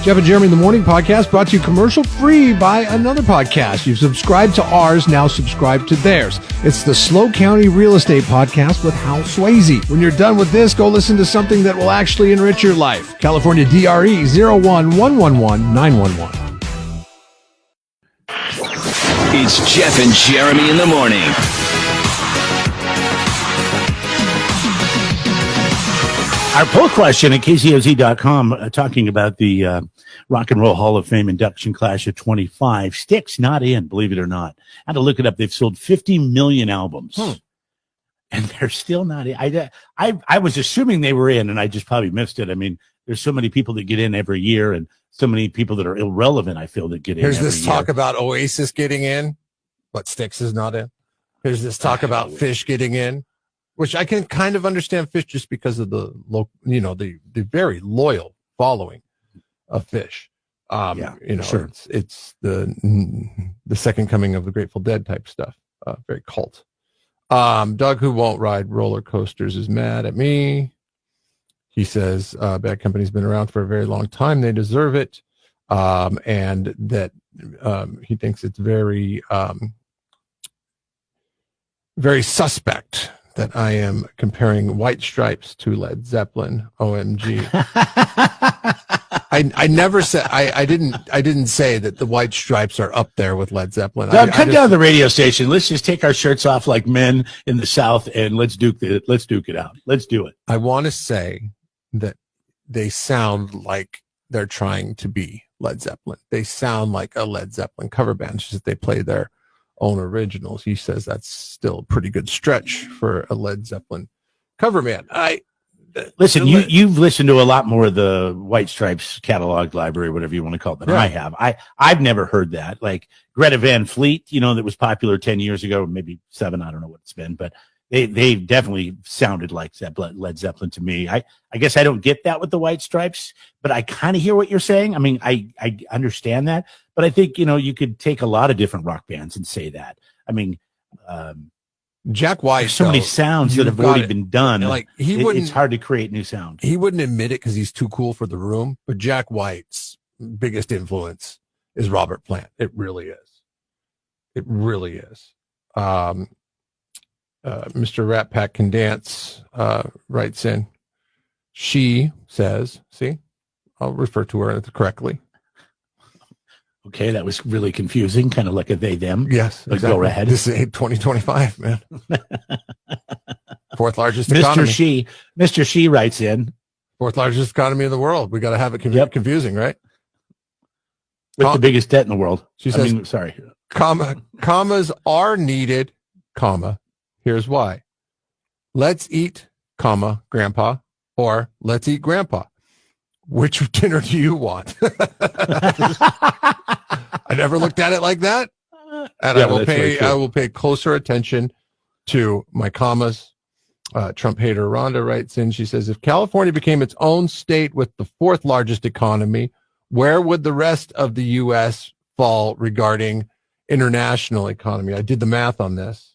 Jeff and Jeremy in the Morning podcast brought to you commercial free by another podcast. You've subscribed to ours, now subscribe to theirs. It's the Slow County Real Estate Podcast with Hal Swayze. When you're done with this, go listen to something that will actually enrich your life. California DRE 011111911. It's Jeff and Jeremy in the morning. Our poll question at KCOZ.com talking about the Rock and Roll Hall of Fame induction class of 25. Styx not in, believe it or not. I had to look it up. They've sold 50 million albums. And they're still not in. I was assuming they were in, and I just probably missed it. I mean, there's so many people that get in every year, and so many people that are irrelevant, I feel, that get in. Here's this talk about Oasis getting in, but Styx is not in. Here's this talk about Phish getting in, which I can kind of understand Phish just because of the very loyal following of Phish. Sure. It's the second coming of the Grateful Dead type stuff. Very cult. Doug, who won't ride roller coasters, is mad at me. He says Bad Company's been around for a very long time. They deserve it. And that he thinks it's very, very suspect that I am comparing White Stripes to Led Zeppelin. OMG. I never said I didn't say that the White Stripes are up there with Led Zeppelin. Doug, come down to the radio station. Let's just take our shirts off like men in the South and let's duke it out. Let's do it. I want to say that they sound like they're trying to be Led Zeppelin. They sound like a Led Zeppelin cover band, just that they play their own originals. He says that's still a pretty good stretch for a Led Zeppelin cover band. Listen, you've listened to a lot more of the White Stripes catalog library, whatever you want to call it, than I have. I've never heard that. Like Greta Van Fleet, that was popular 10 years ago, maybe 7. I don't know what it's been, but they definitely sounded like Led Zeppelin to me. I guess I don't get that with the White Stripes, but I kind of hear what you're saying. I mean, I understand that, but I think, you could take a lot of different rock bands and say that. I mean, Jack White, there's so many sounds that have already been done. Like it's hard to create new sound. He wouldn't admit it because he's too cool for the room, but Jack White's biggest influence is Robert Plant. It really is. It really is. Mr. Rat Pack Can Dance writes in. She says, see, I'll refer to her correctly. Okay, that was really confusing, kind of like a they, them. Yes, but exactly. Go ahead. This is 2025, man. Fourth largest economy. Mr. She writes in. Fourth largest economy in the world. We got to have it confusing, right? With the biggest debt in the world. She says, sorry. Commas are needed, comma. Here's why. Let's eat, comma, grandpa, or let's eat grandpa. Which dinner do you want? I never looked at it like that. And I will pay closer attention to my commas. Trump Hater Rhonda writes in, she says, if California became its own state with the fourth largest economy, where would the rest of the U.S. fall regarding international economy? I did the math on this.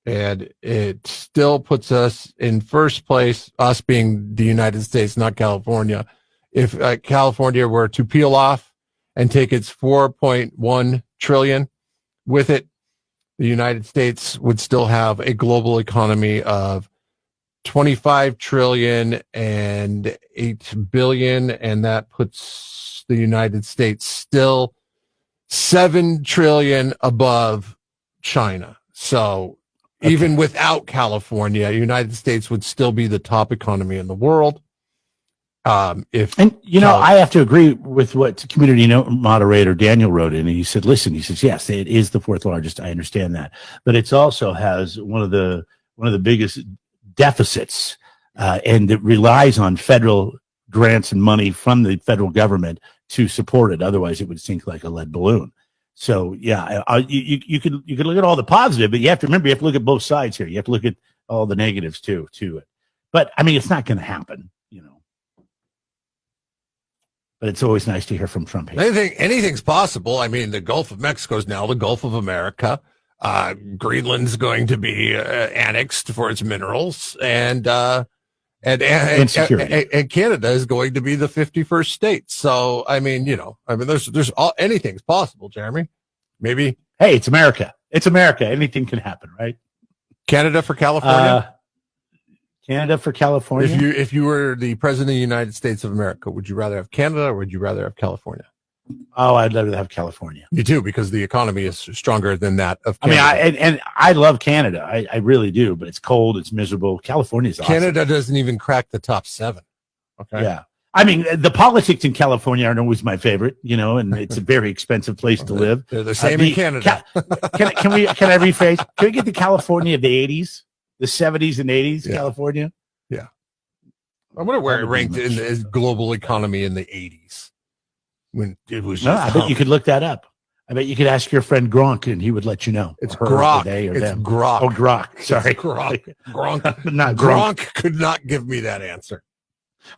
And it still puts us in first place, us being the United States, not California. If California were to peel off and take its 4.1 trillion with it, the United States would still have a global economy of 25 trillion and 8 billion. And that puts the United States still 7 trillion above China. So even without California, United States would still be the top economy in the world. I have to agree with what community moderator Daniel wrote in. And he said, yes, it is the fourth largest. I understand that, but it also has one of the biggest deficits, and it relies on federal grants and money from the federal government to support it. Otherwise, it would sink like a lead balloon. So yeah, you can look at all the positive, but you have to remember, you have to look at both sides here. You have to look at all the negatives too to it. But I mean, it's not going to happen, But it's always nice to hear from Trump. Anything's possible. I mean, the Gulf of Mexico is now the Gulf of America. Greenland's going to be annexed for its minerals, and And security. And Canada is going to be the 51st state. So, I mean, there's anything's possible, Jeremy. Maybe. Hey, it's America. It's America. Anything can happen, right? Canada for California. Canada for California. If you were the president of the United States of America, would you rather have Canada or would you rather have California? Oh, I'd rather have California. Me too, because the economy is stronger than that of Canada. I mean, I love Canada. I really do, but it's cold. It's miserable. California's awesome. Canada doesn't even crack the top 7. Okay. Yeah. I mean, the politics in California aren't always my favorite, and it's a very expensive place to live. They're the same in Canada. Can I rephrase? Can we get to California of the 80s, the 70s and 80s, Yeah. California? Yeah. I wonder where it ranked in the global economy in the 80s. When it was I bet you could look that up. I bet you could ask your friend Gronk and he would let you know. It's Or her, Grok. or they, or It's them. Grok. Oh, Grok. Sorry. It's Grok. Gronk. Not Gronk. Gronk could not give me that answer.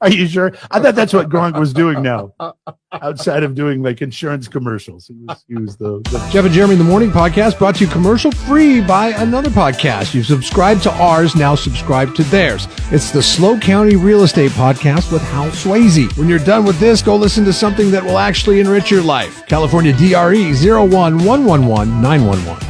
Are you sure? I thought that's what Gronk was doing now. Outside of doing like insurance commercials. He was the Jeff and Jeremy in the Morning podcast brought to you commercial free by another podcast. You've subscribed to ours, now subscribe to theirs. It's the Slow County Real Estate Podcast with Hal Swayze. When you're done with this, go listen to something that will actually enrich your life. California DRE 011111911.